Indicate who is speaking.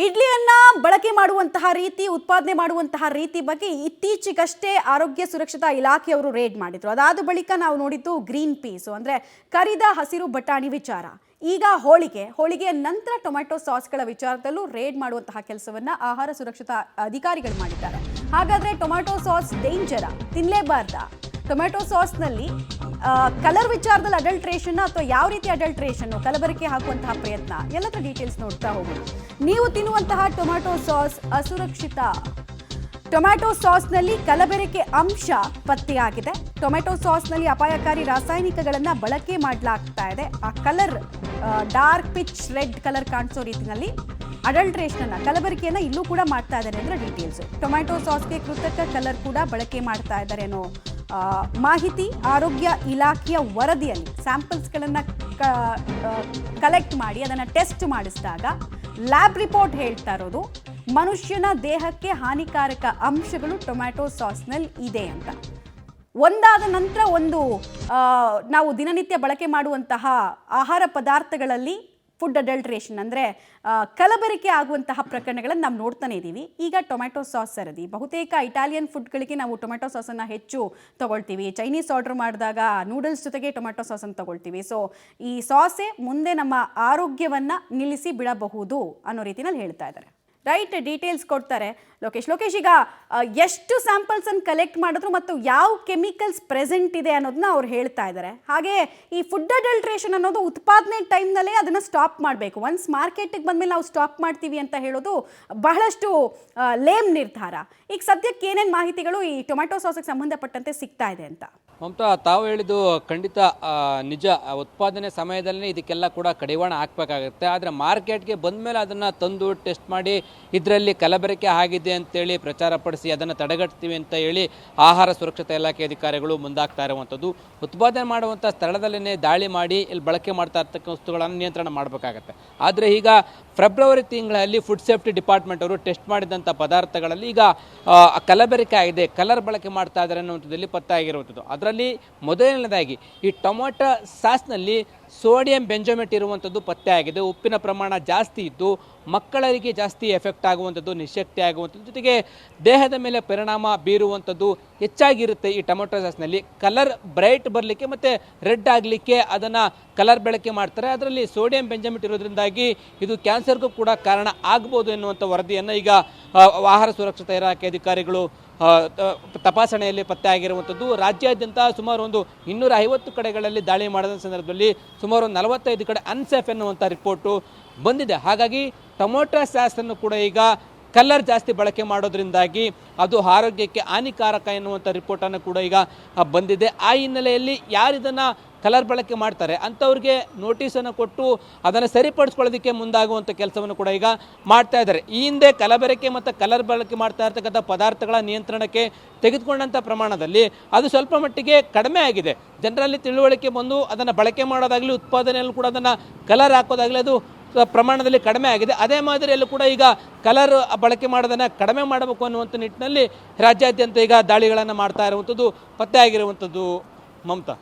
Speaker 1: ಇಡ್ಲಿಯನ್ನ ಬಳಕೆ ಮಾಡುವಂತಹ ರೀತಿ ಉತ್ಪಾದನೆ ಮಾಡುವಂತಹ ರೀತಿ ಬಗ್ಗೆ ಇತ್ತೀಚೆಗಷ್ಟೇ ಆರೋಗ್ಯ ಸುರಕ್ಷತಾ ಇಲಾಖೆಯವರು ರೇಡ್ ಮಾಡಿದ್ರು. ಅದಾದ ಬಳಿಕ ನಾವು ನೋಡಿದ್ದು ಗ್ರೀನ್ ಪೀಸ್ ಅಂದ್ರೆ ಕರಿದ ಹಸಿರು ಬಟಾಣಿ ವಿಚಾರ. ಈಗ ಹೋಳಿಗೆಯ ನಂತರ ಟೊಮೆಟೊ ಸಾಸ್ಗಳ ವಿಚಾರದಲ್ಲೂ ರೇಡ್ ಮಾಡುವಂತಹ ಕೆಲಸವನ್ನ ಆಹಾರ ಸುರಕ್ಷತಾ ಅಧಿಕಾರಿಗಳು ಮಾಡಿದ್ದಾರೆ. ಹಾಗಾದ್ರೆ ಟೊಮೆಟೊ ಸಾಸ್ ಡೇಂಜರಾ, ತಿನ್ನಲೇಬಾರ್ದಾ? ಟೊಮೆಟೊ ಸಾಸ್ನಲ್ಲಿ ಕಲರ್ ವಿಚಾರದಲ್ಲಿ ಅಡಲ್ಟ್ರೇಷನ್ ಅಥವಾ ಯಾವ ರೀತಿ ಅಡಲ್ಟ್ರೇಷನ್, ಕಲಬೆರಕೆ ಹಾಕುವಂತಹ ಪ್ರಯತ್ನ, ಎಲ್ಲದರ ಡೀಟೇಲ್ಸ್ ನೋಡ್ತಾ ಹೋಗೋಣ. ನೀವು ತಿನ್ನುವಂತಹ ಟೊಮೆಟೊ ಸಾಸ್ ಅಸುರಕ್ಷಿತ. ಟೊಮೆಟೊ ಸಾಸ್ನಲ್ಲಿ ಕಲಬೆರಕೆ ಅಂಶ ಪತ್ತೆಯಾಗಿದೆ. ಟೊಮೆಟೊ ಸಾಸ್ನಲ್ಲಿ ಅಪಾಯಕಾರಿ ರಾಸಾಯನಿಕಗಳನ್ನು ಬಳಕೆ ಮಾಡಲಾಗ್ತಾ ಇದೆ. ಆ colour dark pitch red colour ಕಾಣಿಸೋ ರೀತಿಯಲ್ಲಿ ಅಡಲ್ಟ್ರೇಷನ್ ಕಲಬೆರಕೆಯನ್ನು ಇಲ್ಲೂ ಕೂಡ ಮಾಡ್ತಾ ಇದ್ದಾರೆ ಅಂದ್ರೆ ಡೀಟೇಲ್ಸ್. ಟೊಮೆಟೊ ಸಾಸ್ಗೆ ಕೃತಕ ಕಲರ್ ಕೂಡ ಬಳಕೆ ಮಾಡ್ತಾ ಇದ್ದಾರೆ ಅನ್ನೋ ಮಾಹಿತಿ ಆರೋಗ್ಯ ಇಲಾಖೆಯ ವರದಿಯಲ್ಲಿ ಸ್ಯಾಂಪಲ್ಸ್ಗಳನ್ನು ಕಲೆಕ್ಟ್ ಮಾಡಿ ಅದನ್ನು ಟೆಸ್ಟ್ ಮಾಡಿಸಿದಾಗ ಲ್ಯಾಬ್ ರಿಪೋರ್ಟ್ ಹೇಳ್ತಾ ಇರೋದು ಮನುಷ್ಯನ ದೇಹಕ್ಕೆ ಹಾನಿಕಾರಕ ಅಂಶಗಳು ಟೊಮ್ಯಾಟೊ ಸಾಸ್ನಲ್ಲಿ ಇದೆ ಅಂತ. ಒಂದಾದ ನಂತರ ಒಂದು ನಾವು ದಿನನಿತ್ಯ ಬಳಕೆ ಮಾಡುವಂತಹ ಆಹಾರ ಪದಾರ್ಥಗಳಲ್ಲಿ ಫುಡ್ ಅಡಲ್ಟ್ರೇಷನ್ ಅಂದರೆ ಕಲಬೆರಕೆ ಆಗುವಂತಹ ಪ್ರಕರಣಗಳನ್ನು ನಾವು ನೋಡ್ತಾನೆ ಇದ್ದೀವಿ. ಈಗ ಟೊಮೆಟೊ ಸಾಸ್ ಸರದಿ. ಬಹುತೇಕ ಇಟಾಲಿಯನ್ ಫುಡ್ಗಳಿಗೆ ನಾವು ಟೊಮೆಟೊ ಸಾಸನ್ನು ಹೆಚ್ಚು ತಗೊಳ್ತೀವಿ. ಚೈನೀಸ್ ಆರ್ಡರ್ ಮಾಡಿದಾಗ ನೂಡಲ್ಸ್ ಜೊತೆಗೆ ಟೊಮೆಟೊ ಸಾಸನ್ನು ತಗೊಳ್ತೀವಿ. ಸೊ ಈ ಸಾಸೇ ಮುಂದೆ ನಮ್ಮ ಆರೋಗ್ಯವನ್ನು ನಿಲ್ಲಿಸಿ ಬಿಡಬಹುದು ಅನ್ನೋ ರೀತಿಯಲ್ಲಿ ಹೇಳ್ತಾ ಇದ್ದಾರೆ. ರೈಟ್, ಡೀಟೇಲ್ಸ್ ಕೊಡ್ತಾರೆ ಲೋಕೇಶ್. ಈಗ ಎಷ್ಟು ಸ್ಯಾಂಪಲ್ಸನ್ನು ಕಲೆಕ್ಟ್ ಮಾಡಿದ್ರು ಮತ್ತು ಯಾವ ಕೆಮಿಕಲ್ಸ್ ಪ್ರೆಸೆಂಟ್ ಇದೆ ಅನ್ನೋದನ್ನ ಅವ್ರು ಹೇಳ್ತಾ ಇದ್ದಾರೆ. ಹಾಗೆ ಈ ಫುಡ್ ಅಡಲ್ಟ್ರೇಷನ್ ಅನ್ನೋದು ಉತ್ಪಾದನೆ ಟೈಮ್ನಲ್ಲೇ ಅದನ್ನು ಸ್ಟಾಪ್ ಮಾಡಬೇಕು. ಒನ್ಸ್ ಮಾರ್ಕೆಟಿಗೆ ಬಂದಮೇಲೆ ನಾವು ಸ್ಟಾಪ್ ಮಾಡ್ತೀವಿ ಅಂತ ಹೇಳೋದು ಬಹಳಷ್ಟು ಲೇಮ್ ನಿರ್ಧಾರ. ಈಗ ಸದ್ಯಕ್ಕೆ ಏನೇನು ಮಾಹಿತಿಗಳು ಈ ಟೊಮೆಟೊ ಸಾಸ್ಗೆ ಸಂಬಂಧಪಟ್ಟಂತೆ ಸಿಗ್ತಾ ಇದೆ ಅಂತ?
Speaker 2: ಮಮತಾ, ತಾವು ಹೇಳಿದ್ದು ಖಂಡಿತ ನಿಜ. ಉತ್ಪಾದನೆ ಸಮಯದಲ್ಲಿ ಇದಕ್ಕೆಲ್ಲ ಕೂಡ ಕಡಿವಾಣ ಹಾಕಬೇಕಾಗುತ್ತೆ. ಆದರೆ ಮಾರ್ಕೆಟ್ಗೆ ಬಂದ ಮೇಲೆ ಅದನ್ನು ತಂದು ಟೆಸ್ಟ್ ಮಾಡಿ ಇದರಲ್ಲಿ ಕಲಬೆರಕೆ ಆಗಿದೆ ಅಂತೇಳಿ ಪ್ರಚಾರ ಪಡಿಸಿ ಅದನ್ನು ತಡೆಗಟ್ತೀವಿ ಅಂತ ಹೇಳಿ ಆಹಾರ ಸುರಕ್ಷತಾ ಇಲಾಖೆ ಅಧಿಕಾರಿಗಳು ಮುಂದಾಗ್ತಾ ಇರುವಂಥದ್ದು. ಉತ್ಪಾದನೆ ಮಾಡುವಂಥ ಸ್ಥಳದಲ್ಲೇ ದಾಳಿ ಮಾಡಿ ಇಲ್ಲಿ ಬಳಕೆ ಮಾಡ್ತಾ ಇರ್ತಕ್ಕ ವಸ್ತುಗಳನ್ನು ನಿಯಂತ್ರಣ ಮಾಡಬೇಕಾಗತ್ತೆ. ಆದರೆ ಈಗ ಫೆಬ್ರವರಿ ತಿಂಗಳಲ್ಲಿ ಫುಡ್ ಸೇಫ್ಟಿ ಡಿಪಾರ್ಟ್ಮೆಂಟ್ ಅವರು ಟೆಸ್ಟ್ ಮಾಡಿದಂಥ ಪದಾರ್ಥಗಳಲ್ಲಿ ಈಗ ಕಲಬೆರಕೆ ಆಗಿದೆ, ಕಲರ್ ಬಳಕೆ ಮಾಡ್ತಾ ಇದ್ದಾರೆ ಅನ್ನುವಂಥದ್ದಲ್ಲಿ ಪತ್ತೆ ಆಗಿರುವಂಥದ್ದು. ಅದರಲ್ಲಿ ಮೊದಲನೇದಾಗಿ ಈ ಟೊಮೆಟೊ ಸಾಸ್ನಲ್ಲಿ ಸೋಡಿಯಂ ಬೆಂಜೋಮೇಟ್ ಇರುವಂಥದ್ದು ಪತ್ತೆ ಆಗಿದೆ. ಉಪ್ಪಿನ ಪ್ರಮಾಣ ಜಾಸ್ತಿ ಇದ್ದು ಮಕ್ಕಳಿಗೆ ಜಾಸ್ತಿ ಎಫೆಕ್ಟ್ ಆಗುವಂಥದ್ದು, ನಿಶಕ್ತಿ ಆಗುವಂಥದ್ದು, ಜೊತೆಗೆ ದೇಹದ ಮೇಲೆ ಪರಿಣಾಮ ಬೀರುವಂಥದ್ದು ಹೆಚ್ಚಾಗಿರುತ್ತೆ ಈ ಟೊಮೆಟೊ ಸಾಸ್ನಲ್ಲಿ. ಕಲರ್ ಬ್ರೈಟ್ ಬರಲಿಕ್ಕೆ ಮತ್ತು ರೆಡ್ ಆಗಲಿಕ್ಕೆ ಅದನ್ನು ಕಲರ್ ಬಳಕೆ ಮಾಡ್ತಾರೆ. ಅದರಲ್ಲಿ ಸೋಡಿಯಂ ಬೆಂಜೋಮೇಟ್ ಇರೋದ್ರಿಂದಾಗಿ ಇದು ಕ್ಯಾನ್ಸರ್ಗೂ ಕೂಡ ಕಾರಣ ಆಗ್ಬೋದು ಎನ್ನುವಂಥ ವರದಿಯನ್ನು ಈಗ ಆಹಾರ ಸುರಕ್ಷತಾ ಇಲಾಖೆ ಅಧಿಕಾರಿಗಳು ತಪಾಸಣೆಯಲ್ಲಿ ಪತ್ತೆ ಆಗಿರುವಂಥದ್ದು. ರಾಜ್ಯಾದ್ಯಂತ ಸುಮಾರು ಒಂದು 250 ಕಡೆಗಳಲ್ಲಿ ದಾಳಿ ಮಾಡಿದ ಸಂದರ್ಭದಲ್ಲಿ ಸುಮಾರು 45 ಕಡೆ ಅನ್ಸೇಫ್ ಎನ್ನುವಂಥ ರಿಪೋರ್ಟು ಬಂದಿದೆ. ಹಾಗಾಗಿ ಟೊಮೆಟೊ ಸಾಸನ್ನು ಕೂಡ ಈಗ ಕಲರ್ ಜಾಸ್ತಿ ಬಳಕೆ ಮಾಡೋದ್ರಿಂದಾಗಿ ಅದು ಆರೋಗ್ಯಕ್ಕೆ ಹಾನಿಕಾರಕ ಎನ್ನುವಂಥ ರಿಪೋರ್ಟನ್ನು ಕೂಡ ಈಗ ಬಂದಿದೆ. ಆ ಹಿನ್ನೆಲೆಯಲ್ಲಿ ಯಾರು ಇದನ್ನು ಕಲರ್ ಬಳಕೆ ಮಾಡ್ತಾರೆ ಅಂಥವ್ರಿಗೆ ನೋಟಿಸನ್ನು ಕೊಟ್ಟು ಅದನ್ನು ಸರಿಪಡಿಸ್ಕೊಳ್ಳೋದಕ್ಕೆ ಮುಂದಾಗುವಂಥ ಕೆಲಸವನ್ನು ಕೂಡ ಈಗ ಮಾಡ್ತಾ ಇದ್ದಾರೆ. ಈ ಹಿಂದೆ ಕಲಬೆರಕೆ ಮತ್ತು ಕಲರ್ ಬಳಕೆ ಮಾಡ್ತಾ ಇರ್ತಕ್ಕಂಥ ಪದಾರ್ಥಗಳ ನಿಯಂತ್ರಣಕ್ಕೆ ತೆಗೆದುಕೊಂಡಂಥ ಪ್ರಮಾಣದಲ್ಲಿ ಅದು ಸ್ವಲ್ಪ ಮಟ್ಟಿಗೆ ಕಡಿಮೆ ಆಗಿದೆ. ಜನರಲ್ಲಿ ತಿಳುವಳಿಕೆ ಬಂದು ಅದನ್ನು ಬಳಕೆ ಮಾಡೋದಾಗಲಿ ಉತ್ಪಾದನೆಯಲ್ಲೂ ಕೂಡ ಅದನ್ನು ಕಲರ್ ಹಾಕೋದಾಗಲಿ ಅದು ಪ್ರಮಾಣದಲ್ಲಿ ಕಡಿಮೆ ಆಗಿದೆ. ಅದೇ ಮಾದರಿಯಲ್ಲೂ ಕೂಡ ಈಗ ಕಲರ್ ಬಳಕೆ ಮಾಡೋದನ್ನು ಕಡಿಮೆ ಮಾಡಬೇಕು ಅನ್ನುವಂಥ ನಿಟ್ಟಿನಲ್ಲಿ ರಾಜ್ಯಾದ್ಯಂತ ಈಗ ದಾಳಿಗಳನ್ನು ಮಾಡ್ತಾ ಇರುವಂಥದ್ದು ಪತ್ತೆ ಆಗಿರುವಂಥದ್ದು. ಮಮತಾ.